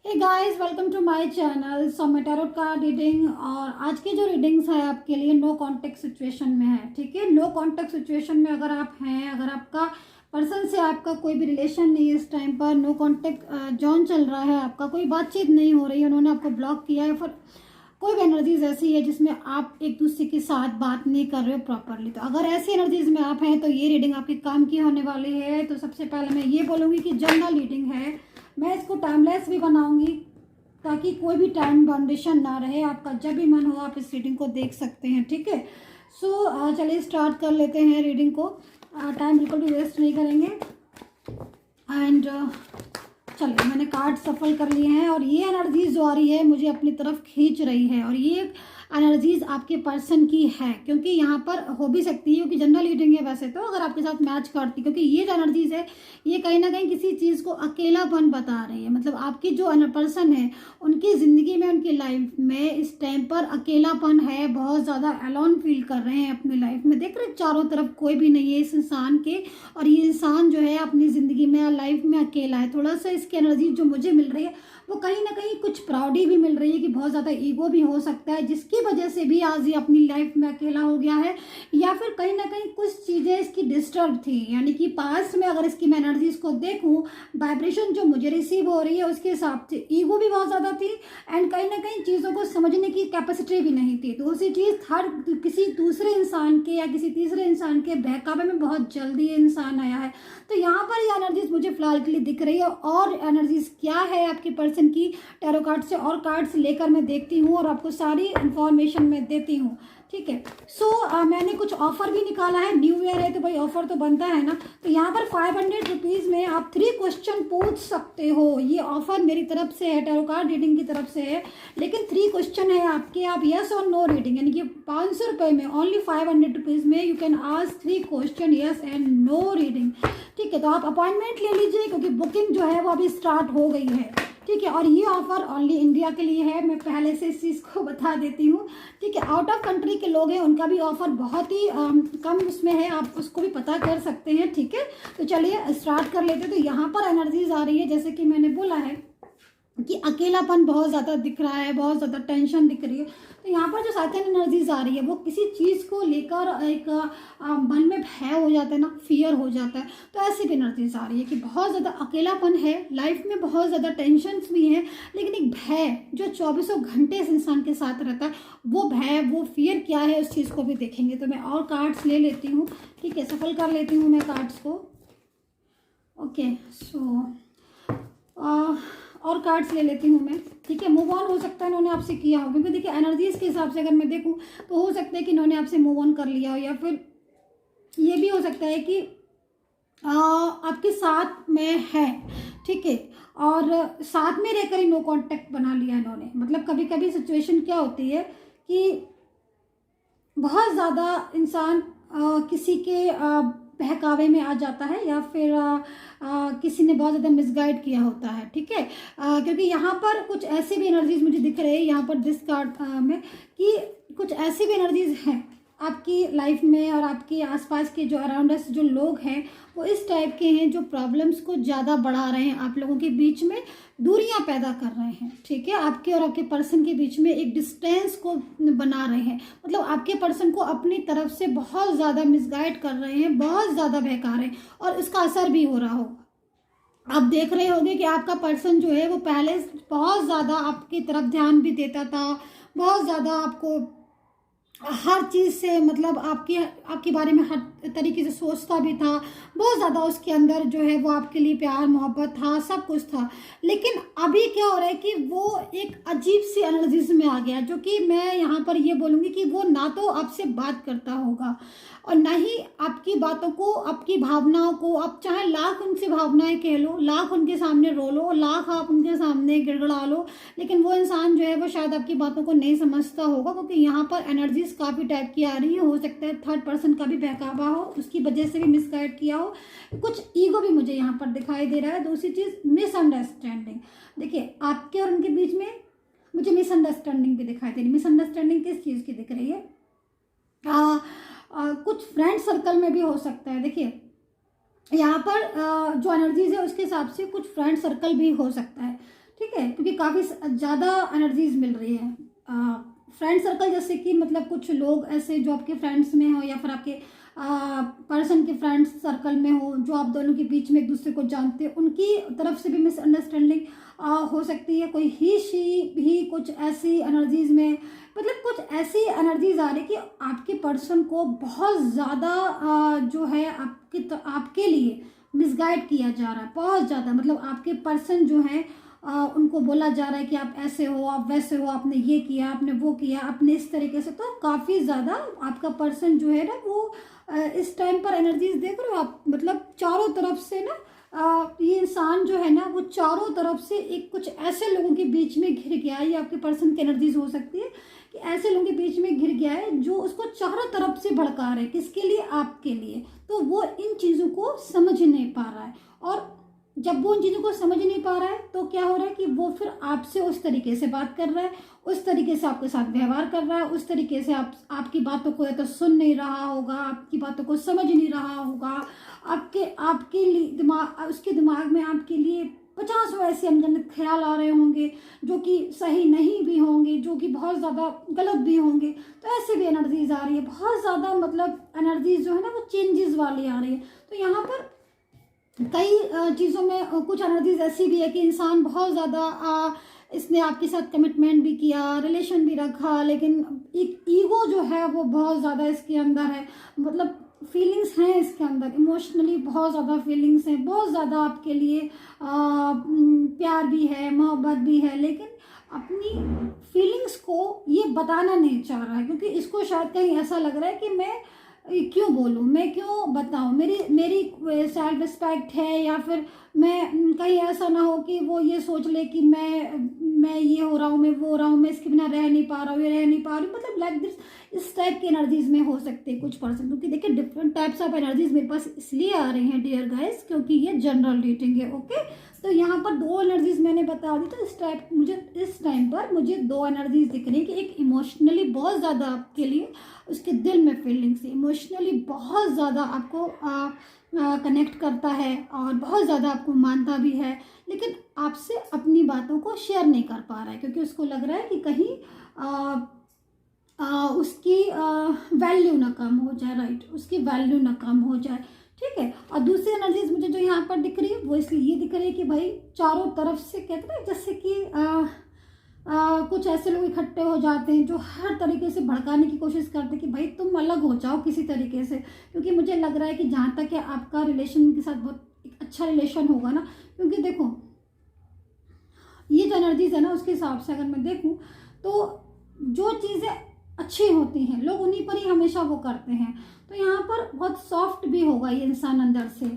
Hey guys, welcome to my channel. So मैं tarot card reading और आज की जो रीडिंग्स है आपके लिए नो कांटेक्ट सिचुएशन में है। ठीक है, नो कांटेक्ट सिचुएशन में अगर आप हैं, अगर आपका पर्सन से आपका कोई भी रिलेशन नहीं है, इस टाइम पर नो कांटेक्ट जोन चल रहा है, आपका कोई बातचीत नहीं हो रही है, उन्होंने आपको ब्लॉक किया है, फिर कोई भी एनर्जीज ऐसी है जिसमें आप एक दूसरे के साथ बात नहीं कर रहे हो प्रॉपरली, तो अगर ऐसी एनर्जीज में आप हैं तो ये रीडिंग आपके काम की होने वाली है। तो सबसे पहले मैं ये बोलूँगी कि जनरल रीडिंग है, मैं इसको टाइमलेस भी बनाऊंगी ताकि कोई भी टाइम बाउंडेशन ना रहे, आपका जब भी मन हो आप इस रीडिंग को देख सकते हैं। ठीक है, सो चलिए स्टार्ट कर लेते हैं रीडिंग को। टाइम बिल्कुल भी वेस्ट नहीं करेंगे। एंड चलिए, मैंने कार्ड सफल कर लिए हैं और ये एनर्जीज जो आ रही है मुझे अपनी तरफ खींच रही है और ये एनर्जीज आपके पर्सन की है, क्योंकि यहाँ पर हो भी सकती है, क्योंकि जनरल रीडिंग है वैसे तो, अगर आपके साथ मैच करती, क्योंकि ये जो एनर्जीज है ये कहीं ना कहीं किसी चीज़ को अकेलापन बता रही है। मतलब आपकी जो पर्सन है उनकी ज़िंदगी में, उनकी लाइफ में इस टाइम पर अकेलापन है, बहुत ज़्यादा अलोन फील कर रहे हैं अपनी लाइफ में। देख रहे हैं चारों तरफ कोई भी नहीं है इस इंसान के, और ये इंसान जो है अपनी ज़िंदगी में, लाइफ में अकेला है। थोड़ा सा इसकी एनर्जी जो मुझे मिल रही है वो कहीं ना कहीं कुछ प्राउडी भी मिल रही है कि बहुत ज़्यादा ईगो भी हो सकता है, जिसकी वजह से भी आज ये अपनी लाइफ में अकेला हो गया है, या फिर कहीं ना कहीं कुछ चीज़ें इसकी डिस्टर्ब थी। यानी कि पास्ट में अगर इसकी मैं एनर्जीज को देखूं, वाइब्रेशन जो मुझे रिसीव हो रही है उसके हिसाब से ईगो भी बहुत ज़्यादा थी, एंड कहीं ना कहीं चीज़ों को समझने की कैपेसिटी भी नहीं थी। तो उसी चीज़ थर्ड किसी दूसरे इंसान के या किसी तीसरे इंसान के बहकावे में बहुत जल्दी ये इंसान आया है। तो यहाँ पर ये एनर्जीज मुझे फिलहाल के लिए दिख रही है, और एनर्जीज क्या है आपके पर्सन की, टैरो कार्ड से और कार्ड्स लेकर मैं देखती हूँ और आपको सारी इंफॉर्मेशन मैं देती हूँ। ठीक है, सो मैंने कुछ ऑफर भी निकाला है, न्यू ईयर है तो भाई ऑफर तो बनता है ना। तो यहाँ पर 500 रुपीज़ में आप 3 क्वेश्चन पूछ सकते हो। ये ऑफर मेरी तरफ से है, टैरो कार्ड रीडिंग की तरफ से है, लेकिन 3 क्वेश्चन है आपके, आप यस और नो रीडिंग, यानी कि 500 रुपये में, ओनली 500 रुपीज़ में you can ask 3 question yes and no reading. ठीक है, तो आप अपॉइंटमेंट ले लीजिए क्योंकि बुकिंग जो है वो अभी स्टार्ट हो गई है। ठीक है, और ये ऑफर ओनली इंडिया के लिए है, मैं पहले से इस चीज़ को बता देती हूँ। ठीक है, आउट ऑफ कंट्री के लोग हैं उनका भी ऑफर बहुत ही कम उसमें है, आप उसको भी पता कर सकते हैं। ठीक है, तो चलिए स्टार्ट कर लेते हैं। तो यहाँ पर एनर्जीज आ रही है, जैसे कि मैंने बोला है कि अकेलापन बहुत ज़्यादा दिख रहा है, बहुत ज़्यादा टेंशन दिख रही है। तो यहाँ पर जो सेकंड एनर्जीज आ रही है वो किसी चीज़ को लेकर एक मन में भय हो जाता है ना, फियर हो जाता है, तो ऐसी भी एनर्जीज आ रही है कि बहुत ज़्यादा अकेलापन है, लाइफ में बहुत ज़्यादा टेंशन्स भी हैं, लेकिन एक भय जो 24 घंटे इस इंसान के साथ रहता है, वो भय, वो फियर क्या है, उस चीज़ को भी देखेंगे। तो मैं और कार्ड्स ले लेती हूँ। ठीक है, सफल कर लेती हूँ मैं कार्ड्स को। ओके, सो और कार्ड्स ले लेती हूँ मैं। ठीक है, मूव ऑन हो सकता है इन्होंने आपसे किया हो, क्योंकि देखिए एनर्जीज के हिसाब से अगर मैं देखूँ तो हो सकता है कि इन्होंने आपसे मूव ऑन कर लिया हो, या फिर ये भी हो सकता है कि आपके साथ में है। ठीक है, और साथ में रहकर ही नो कांटेक्ट बना लिया इन्होंने। मतलब कभी कभी सिचुएशन क्या होती है कि बहुत ज़्यादा इंसान किसी के बहकावे में आ जाता है, या फिर किसी ने बहुत ज़्यादा मिसगाइड किया होता है। ठीक है, क्योंकि यहाँ पर कुछ ऐसी भी एनर्जीज मुझे दिख रही है यहाँ पर दिस कार्ड में, कि कुछ ऐसी भी एनर्जीज हैं आपकी लाइफ में और आपके आसपास के जो अराउंड अस जो लोग हैं वो इस टाइप के हैं, जो प्रॉब्लम्स को ज़्यादा बढ़ा रहे हैं, आप लोगों के बीच में दूरियां पैदा कर रहे हैं। ठीक है, आपके और आपके पर्सन के बीच में एक डिस्टेंस को बना रहे हैं, मतलब आपके पर्सन को अपनी तरफ से बहुत ज़्यादा मिसगाइड कर रहे हैं, बहुत ज़्यादा बहका रहे हैं, और इसका असर भी हो रहा होगा। आप देख रहे होंगे कि आपका पर्सन जो है वो पहले बहुत ज़्यादा आपकी तरफ ध्यान भी देता था, बहुत ज़्यादा आपको हर चीज़ से, मतलब आपके बारे में हर तरीके से सोचता भी था, बहुत ज़्यादा उसके अंदर जो है वो आपके लिए प्यार मोहब्बत था, सब कुछ था। लेकिन अभी क्या हो रहा है कि वो एक अजीब सी एनर्जीज में आ गया, जो कि मैं यहाँ पर ये बोलूँगी कि वो ना तो आपसे बात करता होगा और ना ही आपकी बातों को, आपकी भावनाओं को, आप चाहे लाख उनसे भावनाएं कह लो, लाख उनके सामने रो लो, लाख आप उनके सामने गिड़गड़ा लो, लेकिन वो इंसान जो है वो शायद आपकी बातों को नहीं समझता होगा, क्योंकि यहाँ पर एनर्जीज काफ़ी टाइप की आ रही है। हो सकता है थर्ड पर्सन का भी बहकावा हो, उसकी वजह से भी मिसगाइड किया हो, कुछ ईगो भी मुझे यहाँ पर दिखाई दे रहा है। दूसरी चीज़ मिसअंडरस्टैंडिंग, देखिए आपके और उनके बीच में मुझे मिसअंडरस्टैंडिंग भी दिखाई दे रही है। मिसअंडरस्टैंडिंग किस चीज़ की दिख रही है? कुछ फ्रेंड सर्कल में भी हो सकता है। देखिए यहाँ पर जो एनर्जीज है उसके हिसाब से कुछ फ्रेंड सर्कल भी हो सकता है। ठीक है, क्योंकि काफ़ी ज़्यादा एनर्जीज मिल रही है। फ्रेंड सर्कल जैसे कि मतलब कुछ लोग ऐसे जो आपके फ्रेंड्स में हो या फिर आपके पर्सन के फ्रेंड्स सर्कल में हो, जो आप दोनों के बीच में एक दूसरे को जानते हो, उनकी तरफ से भी मिसअंडरस्टैंडिंग हो सकती है। कोई ही शी भी कुछ ऐसी एनर्जीज में, मतलब कुछ ऐसी एनर्जीज आ रही कि आपके पर्सन को बहुत ज़्यादा जो है आपके लिए मिसगाइड किया जा रहा है, बहुत ज़्यादा। मतलब आपके पर्सन जो है उनको बोला जा रहा है कि आप ऐसे हो, आप वैसे हो, आपने ये किया, आपने वो किया, आपने इस तरीके से। तो काफ़ी ज़्यादा आपका पर्सन जो है ना वो इस टाइम पर एनर्जीज देख रहे हो आप, मतलब चारों तरफ से ना ये इंसान जो है ना वो चारों तरफ से एक कुछ ऐसे लोगों के बीच में घिर गया है। ये आपके पर्सन की एनर्जीज हो सकती है कि ऐसे लोगों के बीच में घिर गया है जो उसको चारों तरफ से भड़का रहे हैं। किसके लिए? आपके लिए। तो वो इन चीज़ों को समझ नहीं पा रहा है, और जब वो उन चीज़ों को समझ नहीं पा रहा है तो क्या हो रहा है कि वो फिर आपसे उस तरीके से बात कर रहा है, उस तरीके से आपके साथ व्यवहार कर रहा है, उस तरीके से आपकी बातों को या तो सुन नहीं रहा होगा, आपकी बातों को समझ नहीं रहा होगा, आपके लिए दिमाग, उसके दिमाग में आपके लिए 50 ऐसे अनगिनत ख्याल आ रहे होंगे जो कि सही नहीं भी होंगे, जो कि बहुत ज़्यादा गलत भी होंगे। तो ऐसे भी एनर्जीज आ रही है, बहुत ज़्यादा मतलब एनर्जीज जो है ना वो चेंजेस वाली आ रही है। तो यहाँ पर कई चीज़ों में कुछ एनर्जीज ऐसी भी है कि इंसान बहुत ज़्यादा इसने आपके साथ कमिटमेंट भी किया, रिलेशन भी रखा, लेकिन एक ईगो जो है वो बहुत ज़्यादा इसके अंदर है। मतलब फीलिंग्स हैं इसके अंदर, इमोशनली बहुत ज़्यादा फीलिंग्स हैं, बहुत ज़्यादा आपके लिए प्यार भी है, मोहब्बत भी है, लेकिन अपनी फीलिंग्स को ये बताना नहीं चाह रहा है, क्योंकि इसको शायद कहीं ऐसा लग रहा है कि मैं क्यों बोलूँ, मैं क्यों बताऊँ, मेरी सेल्फ रिस्पेक्ट है, या फिर मैं कहीं ऐसा ना हो कि वो ये सोच ले कि मैं ये हो रहा हूँ, मैं वो हो रहा हूँ, मैं इसके बिना रह नहीं पा रहा हूँ, ये रह नहीं पा रही हूँ। मतलब लाइक दिस, इस टाइप की एनर्जीज में हो सकते हैं कुछ पर्सन। क्योंकि देखिए डिफरेंट टाइप्स ऑफ एनर्जीज मेरे पास इसलिए आ रही हैं डियर गाइस, क्योंकि ये जनरल रीडिंग है। ओके, तो यहाँ पर 2 एनर्जीज मैंने बता दी। तो इस टाइम पर मुझे 2 एनर्जीज दिख रही है कि एक इमोशनली बहुत ज़्यादा आपके लिए, उसके दिल में फीलिंग्स, इमोशनली बहुत ज़्यादा आपको कनेक्ट करता है और बहुत ज़्यादा आपको मानता भी है, लेकिन आपसे अपनी बातों को शेयर नहीं कर पा रहा है, क्योंकि उसको लग रहा है कि कहीं उसकी वैल्यू ना कम हो जाए, राइट, उसकी वैल्यू ना कम हो जाए। ठीक है। और दूसरी एनर्जीज मुझे जो यहाँ पर दिख रही है वो इसलिए ये दिख रही है कि भाई चारों तरफ से कहते हैं जैसे कि कुछ ऐसे लोग इकट्ठे हो जाते हैं जो हर तरीके से भड़काने की कोशिश करते हैं कि भाई तुम अलग हो जाओ किसी तरीके से। क्योंकि मुझे लग रहा है कि जहाँ तक है आपका रिलेशन के साथ बहुत एक अच्छा रिलेशन होगा ना, क्योंकि देखो ये जो एनर्जीज है ना उसके हिसाब से अगर मैं देखूँ तो जो चीज़ें अच्छी होती हैं लोग उन्हीं पर ही हमेशा वो करते हैं। तो यहाँ पर बहुत सॉफ्ट भी होगा ये इंसान अंदर से,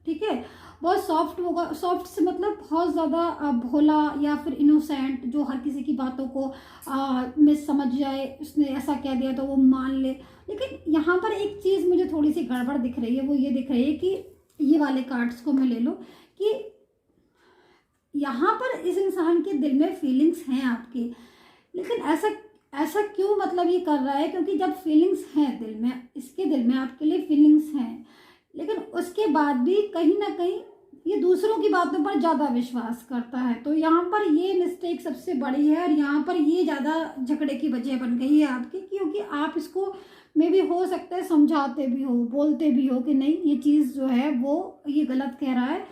ठीक है, बहुत सॉफ्ट होगा। सॉफ्ट से मतलब बहुत ज़्यादा भोला या फिर इनोसेंट, जो हर किसी की बातों को में समझ जाए, उसने ऐसा कह दिया तो वो मान ले। लेकिन यहाँ पर एक चीज़ मुझे थोड़ी सी गड़बड़ दिख रही है, वो ये दिख रही है कि ये वाले कार्ड्स को मैं ले लूँ कि यहाँ पर इस इंसान के दिल में फीलिंग्स हैं आपकी, लेकिन ऐसा क्यों मतलब ये कर रहा है, क्योंकि जब फीलिंग्स हैं दिल में, इसके दिल में आपके लिए फीलिंग्स हैं, लेकिन उसके बाद भी कहीं ना कहीं ये दूसरों की बातों पर ज़्यादा विश्वास करता है। तो यहाँ पर ये मिस्टेक सबसे बड़ी है और यहाँ पर ये ज़्यादा झगड़े की वजह बन गई है आपकी, क्योंकि आप इसको में भी हो सकता है समझाते भी हो, बोलते भी हो कि नहीं ये चीज़ जो है वो ये गलत कह रहा है,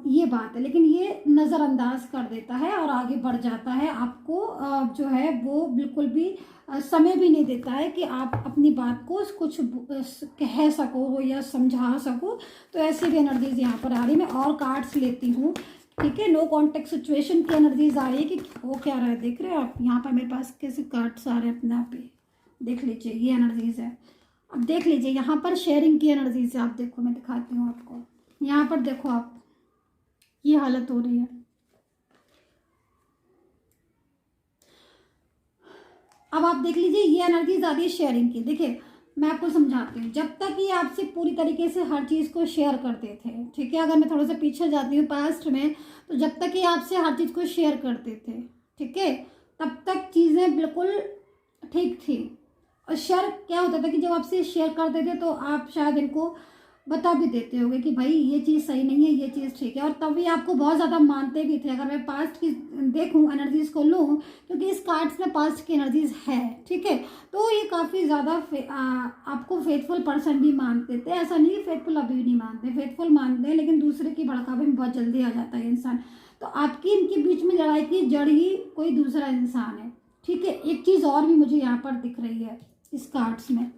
ये बात है, लेकिन ये नज़रअंदाज कर देता है और आगे बढ़ जाता है। आपको जो है वो बिल्कुल भी समय भी नहीं देता है कि आप अपनी बात को कुछ कह सको या समझा सको। तो ऐसी भी एनर्जीज यहाँ पर आ रही है। मैं और कार्ड्स लेती हूँ, ठीक है। नो कॉन्टेक्ट सिचुएशन की एनर्जीज आ रही है कि वो क्या रहा है, देख रहे हो आप यहाँ पर मेरे पास कैसे कार्ड्स आ रहे हैं अपने आप ही, देख लीजिए ये एनर्जीज है। अब देख लीजिए यहाँ पर शेयरिंग की एनर्जीज है, आप देखो मैं दिखाती हूँ आपको, यहाँ पर देखो आप ये हालत हो रही है। अब आप देख लीजिए ये एनर्जीज आ रही है शेयरिंग की। देखिए मैं आपको समझाती हूँ, जब तक ये आपसे पूरी तरीके से हर चीज़ को शेयर करते थे, ठीक है, अगर मैं थोड़ा सा पीछे जाती हूँ पास्ट में, तो जब तक ये आपसे हर चीज़ को शेयर करते थे, ठीक है, तब तक चीज़ें बिल्कुल ठीक थी। और शेयर क्या होता था कि जब आपसे शेयर करते थे तो आप शायद इनको बता भी देते होगे कि भाई ये चीज़ सही नहीं है, ये चीज़ ठीक है, और तभी आपको बहुत ज़्यादा मानते भी थे। अगर मैं पास्ट की देखूं, एनर्जीज को लूं, क्योंकि इस कार्ड्स में पास्ट की एनर्जीज है, ठीक है, तो ये काफ़ी ज़्यादा आपको फेथफुल पर्सन भी मानते थे। ऐसा नहीं कि फेथफुल अभी भी नहीं मानते, फेथफुल मानते हैं, लेकिन दूसरे की भड़कावे में बहुत जल्दी आ जाता है इंसान। तो आपकी इनके बीच में लड़ाई की जड़ ही कोई दूसरा इंसान है, ठीक है। एक चीज़ और भी मुझे यहाँ पर दिख रही है इस कार्ड्स में,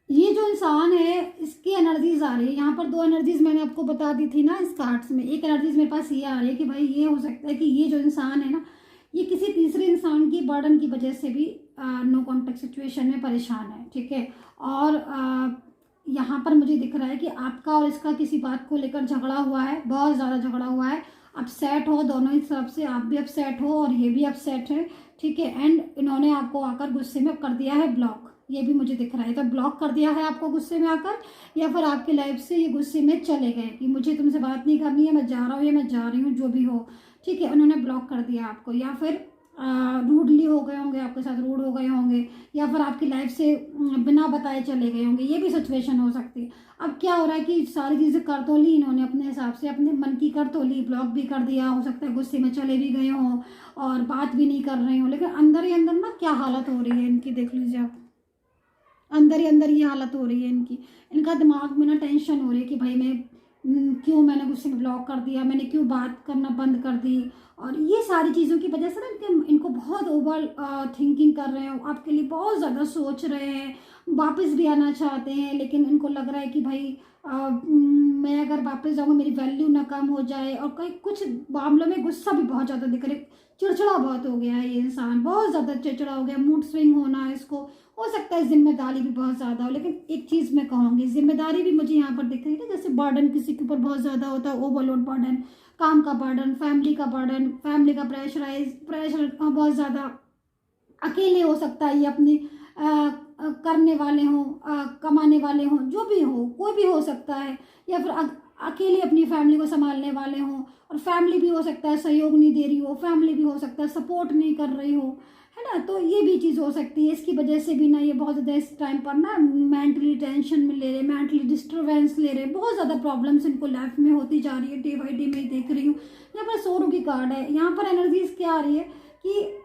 ये जो इंसान है इसकी एनर्जीज आ रही है यहाँ पर। दो एनर्जीज मैंने आपको बता दी थी ना इस कार्ड्स में। एक एनर्जीज मेरे पास ये आ रही है कि भाई ये हो सकता है कि ये जो इंसान है ना, ये किसी तीसरे इंसान की बर्डन की वजह से भी नो कॉन्टेक्ट सिचुएशन में परेशान है, ठीक है। और यहाँ पर मुझे दिख रहा है कि आपका और इसका किसी बात को लेकर झगड़ा हुआ है, बहुत ज़्यादा झगड़ा हुआ है, अपसेट हो दोनों ही तरफ से, आप भी अपसेट हो और ये भी अपसेट है, ठीक है। एंड इन्होंने आपको आकर गुस्से में कर दिया है ब्लॉक, ये भी मुझे दिख रहा है। तो ब्लॉक कर दिया है आपको गुस्से में आकर, या फिर आपकी लाइफ से ये गुस्से में चले गए कि मुझे तुमसे बात नहीं करनी है, मैं जा रहा हूँ या मैं जा रही हूँ, जो भी हो, ठीक है। उन्होंने ब्लॉक कर दिया आपको, या फिर रूडली हो गए होंगे, आपके साथ रूड हो गए होंगे, या फिर आपकी लाइफ से बिना बताए चले गए होंगे, ये भी सिचुएशन हो सकती है। अब क्या हो रहा है कि सारी चीज़ें कर तो ली इन्होंने अपने हिसाब से, अपने मन की कर तो ली, ब्लॉक भी कर दिया, हो सकता है गुस्से में चले भी गए हों और बात भी नहीं कर रहे हों, लेकिन अंदर ही अंदर ना क्या हालत हो रही है इनकी, देख लीजिए आप, अंदर ही अंदर ये हालत हो रही है इनकी। इनका दिमाग में ना टेंशन हो रही है कि भाई क्यों मैंने गुस्से में ब्लॉक कर दिया, मैंने क्यों बात करना बंद कर दी, और ये सारी चीज़ों की वजह से ना इनको बहुत ओवर थिंकिंग कर रहे हो, आपके लिए बहुत ज़्यादा सोच रहे हैं, वापस भी आना चाहते हैं, लेकिन इनको लग रहा है कि भाई मैं अगर वापस जाऊँगा मेरी वैल्यू ना कम हो जाए, और कहीं कुछ मामलों में गुस्सा भी बहुत ज़्यादा दिख रहा है, चिड़चिड़ा बहुत हो गया है ये इंसान, बहुत ज़्यादा चिड़चिड़ा हो गया, मूड स्विंग होना है इसको, हो सकता है जिम्मेदारी भी बहुत ज़्यादा हो। लेकिन एक चीज़ मैं कहूँगी, जिम्मेदारी भी मुझे यहाँ पर दिख रही है, जैसे बर्डन किसी के ऊपर बहुत ज़्यादा होता है, ओवरलोड बर्डन, काम का बर्डन, फैमिली का बर्डन, फैमिली का प्रेशर बहुत ज़्यादा, अकेले हो सकता है ये, अपने करने वाले हों, कमाने वाले हों, जो भी हो, कोई भी हो सकता है, या फिर अकेले अपनी फैमिली को संभालने वाले हों, और फैमिली भी हो सकता है सहयोग नहीं दे रही हो, फैमिली भी हो सकता है सपोर्ट नहीं कर रही हो, है ना। तो ये भी चीज़ हो सकती है, इसकी वजह से भी ना ये बहुत ज़्यादा इस टाइम पर ना मेंटली टेंशन में ले रहे, मेंटली डिस्टर्बेंस ले रहे, बहुत ज़्यादा प्रॉब्लम्स इनको लाइफ में होती जा रही है, डे बाई डे मैं देख रही हूँ। यहाँ पर सोरू की कार्ड है, यहाँ पर एनर्जीज क्या आ रही है कि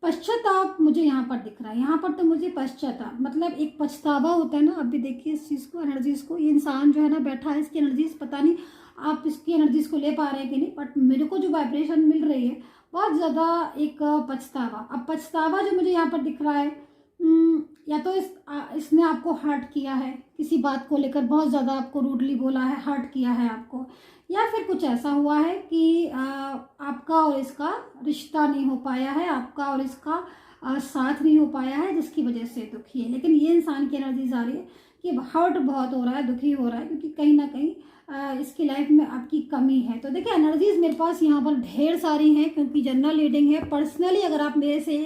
पश्चाताप मुझे यहाँ पर दिख रहा है। यहाँ पर तो मुझे पश्चाताप मतलब एक पछतावा होता है ना। अभी देखिए इस चीज़ को, एनर्जीज को, ये इंसान जो है ना बैठा है, इसकी एनर्जीज पता नहीं आप इसकी एनर्जीज को ले पा रहे हैं कि नहीं, बट मेरे को जो वाइब्रेशन मिल रही है बहुत ज़्यादा एक पछतावा। अब पछतावा जो मुझे यहाँ पर दिख रहा है, या तो इसने आपको हर्ट किया है, किसी बात को लेकर बहुत ज़्यादा आपको रूडली बोला है, हर्ट किया है आपको, या फिर कुछ ऐसा हुआ है कि आपका और इसका रिश्ता नहीं हो पाया है, आपका और इसका साथ नहीं हो पाया है, जिसकी वजह से दुखी है। लेकिन ये इंसान की एनर्जीज आ रही है कि हर्ट बहुत हो रहा है, दुखी हो रहा है, क्योंकि कहीं ना कहीं इसकी लाइफ में आपकी कमी है। तो देखिए एनर्जीज मेरे पास यहाँ पर ढेर सारी हैं, क्योंकि जनरल रीडिंग है। पर्सनली अगर आप मेरे से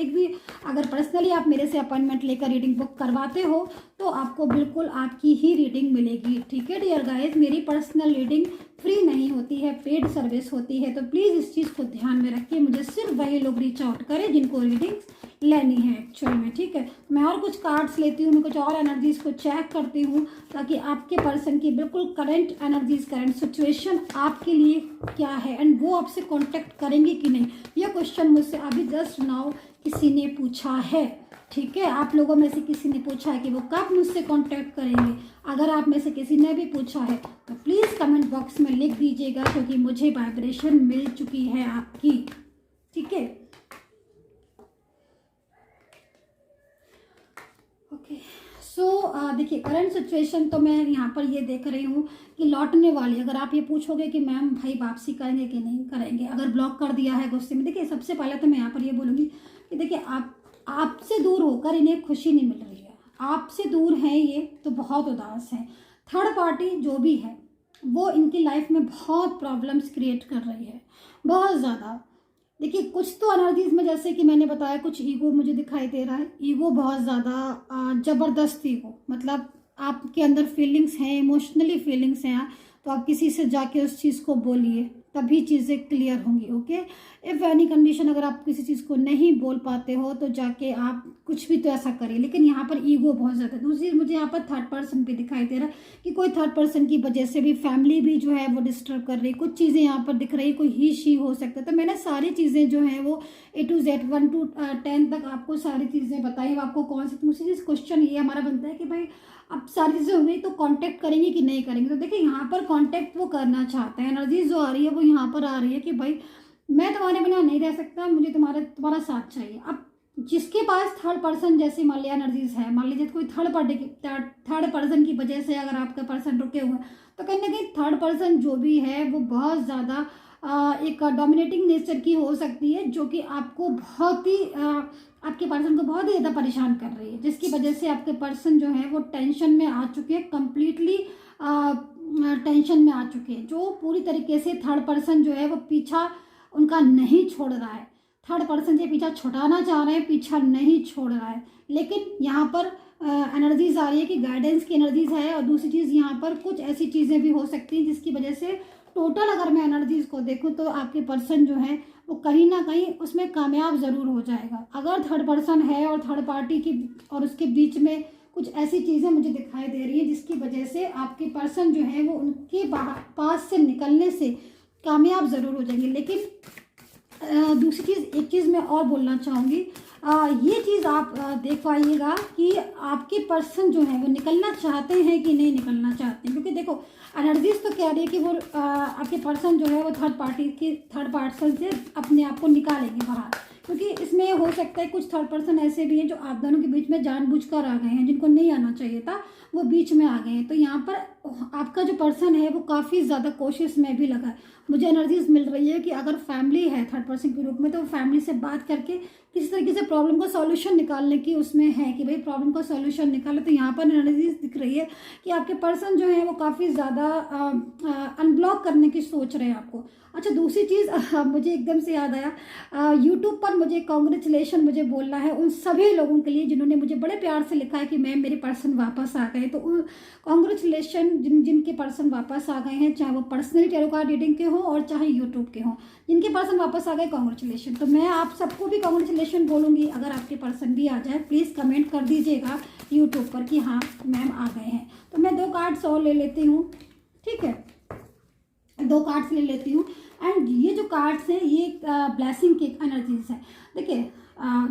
पर्सनली आप मेरे से अपॉइंटमेंट लेकर रीडिंग बुक करवाते हो तो आपको बिल्कुल आपकी ही रीडिंग मिलेगी, ठीक है डियर गाइस। मेरी पर्सनल रीडिंग फ्री नहीं होती है, पेड सर्विस होती है, तो प्लीज़ इस चीज़ को ध्यान में रखिए। मुझे सिर्फ वही लोग रीच आउट करें जिनको रीडिंग्स लेनी है एक्चुअल में, ठीक है। मैं और कुछ कार्ड्स लेती हूँ, मैं कुछ और एनर्जीज को चेक करती हूँ, ताकि आपके पर्सन की बिल्कुल करंट एनर्जीज, करंट सिचुएशन आपके लिए क्या है, एंड वो आपसे कांटेक्ट करेंगे कि नहीं। यह क्वेश्चन मुझसे अभी जस्ट नाउ किसी ने पूछा है, ठीक है। आप लोगों में से किसी ने पूछा है कि वो कब मुझसे कांटेक्ट करेंगे। अगर आप में से किसी ने भी पूछा है तो प्लीज़ कमेंट बॉक्स में लिख दीजिएगा, क्योंकि मुझे वाइब्रेशन मिल चुकी है आपकी, ठीक है। ओके सो देखिए करंट सिचुएशन तो मैं यहाँ पर ये देख रही हूँ कि लौटने वाली। अगर आप ये पूछोगे कि मैम भाई वापसी करेंगे कि नहीं करेंगे, अगर ब्लॉक कर दिया है गुस्से में, देखिए सबसे पहले तो मैं यहाँ पर ये बोलूँगी कि देखिए आपसे दूर होकर इन्हें खुशी नहीं मिल रही है, आपसे दूर हैं ये तो बहुत उदास हैं। थर्ड पार्टी जो भी है वो इनकी लाइफ में बहुत प्रॉब्लम्स क्रिएट कर रही है, बहुत ज़्यादा। देखिए कुछ तो एनर्जीज में, जैसे कि मैंने बताया, कुछ ईगो मुझे दिखाई दे रहा है, ईगो बहुत ज़्यादा ज़बरदस्त ईगो, मतलब आपके अंदर फीलिंग्स हैं, इमोशनली फीलिंग्स हैं, तो आप किसी से जाके उस चीज़ को बोलिए तभी चीज़ें क्लियर होंगी। ओके, इफ़ एनी कंडीशन, अगर आप किसी चीज़ को नहीं बोल पाते हो तो जाके आप कुछ भी तो ऐसा करिए, लेकिन यहाँ पर ईगो बहुत ज़्यादा है। दूसरी मुझे यहाँ पर थर्ड पर्सन भी दिखाई दे रहा है कि कोई थर्ड पर्सन की वजह से भी फैमिली भी जो है वो डिस्टर्ब कर रही है। कुछ चीज़ें यहाँ पर दिख रही है, कोई ही शी हो सकता है। तो मैंने सारी चीज़ें जो हैं वो A to Z 1 to 10 तक आपको सारी चीज़ें बताई। आपको कौन सी दूसरी चीज़ क्वेश्चन ये हमारा बनता है कि भाई अब सारी चीज़ें हो गई तो कांटेक्ट करेंगे कि नहीं करेंगे। तो देखिए यहाँ पर कांटेक्ट वो करना चाहते हैं। एनर्जी जो आ रही है वो यहाँ पर आ रही है कि भाई मैं तुम्हारे बिना नहीं रह सकता, मुझे तुम्हारा साथ चाहिए। अब जिसके पास थर्ड पर्सन जैसे मान लिया एनर्जीज है, मान लीजिए कोई थर्ड पर्सन की वजह से अगर आपका पर्सन रुके हुए हैं, तो कहीं ना कहीं थर्ड पर्सन जो भी है वो बहुत ज़्यादा एक डोमिनेटिंग नेचर की हो सकती है, जो कि आपको बहुत ही आपके पर्सन को बहुत ही ज़्यादा परेशान कर रही है, जिसकी वजह से आपके पर्सन जो है वो टेंशन में आ चुके हैं, कम्प्लीटली टेंशन में आ चुके हैं। जो पूरी तरीके से थर्ड पर्सन जो है वो पीछा उनका नहीं छोड़ रहा है। थर्ड पर्सन से पीछा छुड़ाना चाह रहे हैं, पीछा नहीं छोड़ रहा है। लेकिन यहाँ पर एनर्जीज आ रही है कि गाइडेंस की एनर्जीज है। और दूसरी चीज़ यहाँ पर कुछ ऐसी चीज़ें भी हो सकती हैं जिसकी वजह से टोटल अगर मैं एनर्जीज को देखूँ तो आपके पर्सन जो है वो कहीं ना कहीं उसमें कामयाब ज़रूर हो जाएगा। अगर थर्ड पर्सन है और थर्ड पार्टी की और उसके बीच में कुछ ऐसी चीज़ें मुझे दिखाई दे रही है जिसकी वजह से आपके पर्सन जो है वो उनके पास से निकलने से कामयाब ज़रूर हो जाएंगे। लेकिन दूसरी चीज़, एक चीज़ मैं और बोलना चाहूँगी, ये चीज़ आप देख पाइएगा कि आपके पर्सन जो है वो निकलना चाहते हैं कि नहीं निकलना चाहते हैं। क्योंकि देखो एनर्जीज तो कह रही है कि वो आपके पर्सन जो है वो थर्ड पर्सन से अपने आप को निकालेंगे बाहर। क्योंकि इसमें हो सकता है कुछ थर्ड पर्सन ऐसे भी हैं जो आप दोनों के बीच में जानबूझकर आ गए हैं, जिनको नहीं आना चाहिए था वो बीच में आ गए हैं। तो यहाँ पर आपका जो पर्सन है वो काफ़ी ज़्यादा कोशिश में भी लगा है। मुझे एनर्जीज मिल रही है कि अगर फैमिली है थर्ड पर्सन के रूप में तो फैमिली से बात करके किसी तरीके से प्रॉब्लम का सॉल्यूशन निकालने की उसमें है कि भाई प्रॉब्लम का सॉल्यूशन निकाले। तो यहाँ पर एनर्जीज दिख रही है कि आपके पर्सन जो है वो काफ़ी ज़्यादा अनब्लॉक करने की सोच रहे हैं आपको। अच्छा, दूसरी चीज़ मुझे एकदम से याद आया, यूट्यूब पर मुझे कॉन्ग्रेचुलेशन मुझे बोलना है उन सभी लोगों के लिए जिन्होंने मुझे बड़े प्यार से लिखा है कि मैम मेरे पर्सन वापस आ गए। तो कॉन्ग्रेचुलेशन जिनके पर्सन वापस आ गए हैं, चाहे वो पर्सनली टैरो कार्ड रीडिंग के हों और चाहे यूट्यूब के हों, जिनके पर्सन वापस आ गए कॉन्ग्रेचुलेशन। तो मैं आप सबको भी कॉन्ग्रेचुलेशन बोलूँगी। अगर आपके पर्सन भी आ जाए प्लीज़ कमेंट कर दीजिएगा यूट्यूब पर कि हाँ मैम आ गए हैं। तो मैं 2 कार्ड्स और ले लेती हूँ, ठीक है, 2 कार्ड्स ले लेती हूँ। एंड ये जो कार्ड्स हैं ये ब्लेसिंग की एनर्जीज है। देखिए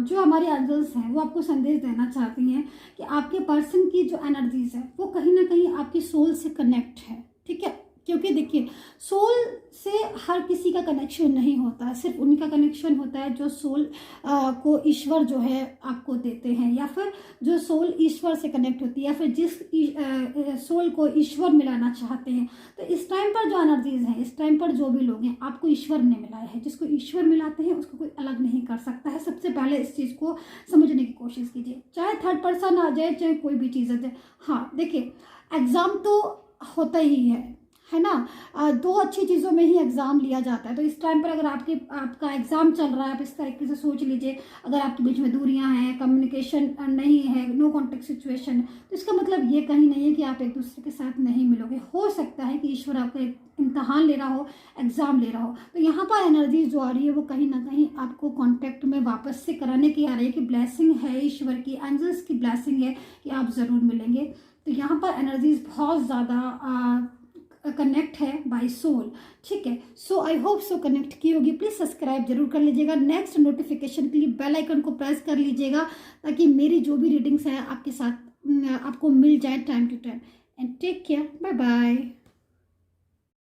जो हमारी एंजल्स हैं वो आपको संदेश देना चाहती हैं कि आपके पर्सन की जो एनर्जीज है वो कहीं ना कहीं आपकी सोल से कनेक्ट है, ठीक है। क्योंकि देखिए सोल से हर किसी का कनेक्शन नहीं होता, सिर्फ उन्हीं का कनेक्शन होता है जो सोल को ईश्वर जो है आपको देते हैं, या फिर जो सोल ईश्वर से कनेक्ट होती है, या फिर जिस सोल को ईश्वर मिलाना चाहते हैं। तो इस टाइम पर जो एनर्जीज हैं, इस टाइम पर जो भी लोग हैं, आपको ईश्वर ने मिलाया है। जिसको ईश्वर मिलाते हैं उसको कोई अलग नहीं कर सकता है। सबसे पहले इस चीज़ को समझने की कोशिश कीजिए, चाहे थर्ड पर्सन आ जाए चाहे कोई भी चीज़ आ जाए। हाँ देखिए एग्ज़ाम तो होता ही है ना, 2 अच्छी चीज़ों में ही एग्ज़ाम लिया जाता है। तो इस टाइम पर अगर आपका एग्ज़ाम चल रहा है, आप इस तरीके से सोच लीजिए, अगर आपके बीच में दूरियां हैं, कम्युनिकेशन नहीं है, नो कॉन्टेक्ट सिचुएशन, तो इसका मतलब ये कहीं नहीं है कि आप एक दूसरे के साथ नहीं मिलोगे। हो सकता है कि ईश्वर आपका एक इम्तहान ले रहा हो, एग्ज़ाम ले रहा हो। तो यहाँ पर एनर्जी जो आ रही है वो कहीं ना कहीं आपको कॉन्टैक्ट में वापस से कराने की आ रही है कि ब्लेसिंग है ईश्वर की, एंजल्स की ब्लेसिंग है कि आप ज़रूर मिलेंगे। तो यहाँ पर एनर्जीज बहुत ज़्यादा कनेक्ट है बाय सोल, ठीक है। सो आई होप सो कनेक्ट की होगी। प्लीज़ सब्सक्राइब जरूर कर लीजिएगा। नेक्स्ट नोटिफिकेशन के लिए बेल आइकन को प्रेस कर लीजिएगा ताकि मेरी जो भी रीडिंग्स है आपके साथ आपको मिल जाए time to time. And take care, bye bye.